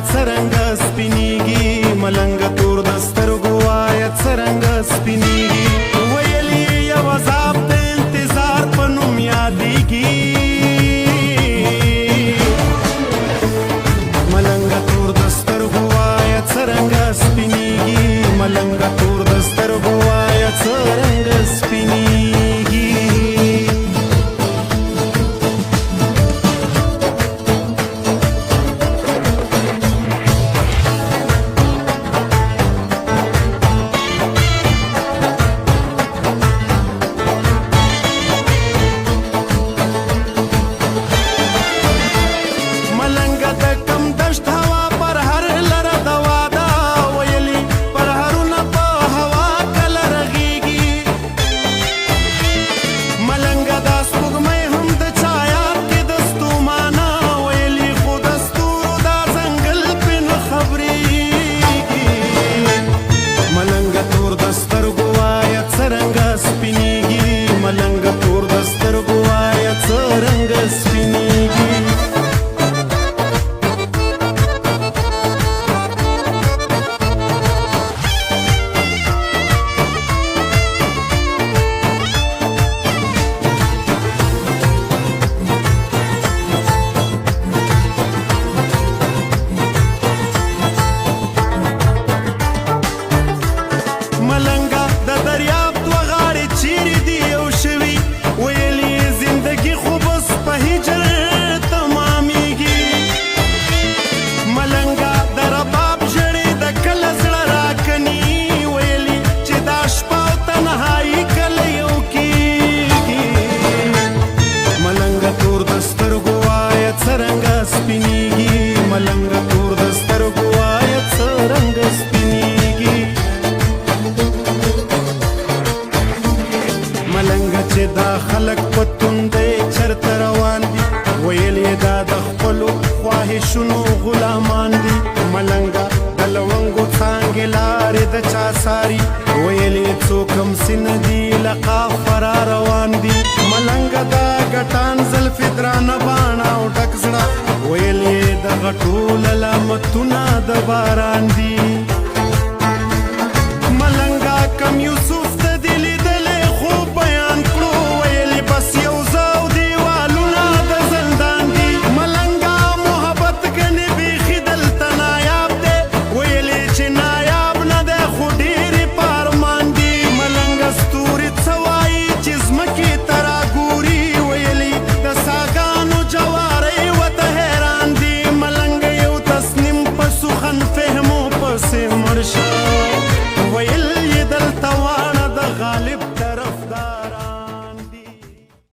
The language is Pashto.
څرنګه سپینیږي ملنګ تور د سترګو وایه څرنګه سپینیږي ویل یې یو عذاب د انتظار په نوم یادیږي ملنګ تور د سترګو وایه څرنګه سپینیږي ملنګ تور د سترګو وایه څرنګه سپینیږي خلق په توندۍ چرته روان دي ویل یې دا د خپلو خواهشونو غلامان دي ملنګه د لونګو څانګې لارې د چا ساري ویل یې څوک همسې نه دي له قافه را روان دي ملنګه دا ګټان زلفې درانه باڼه او ډک زړه ویل یې دغه ټول علامتونه د باران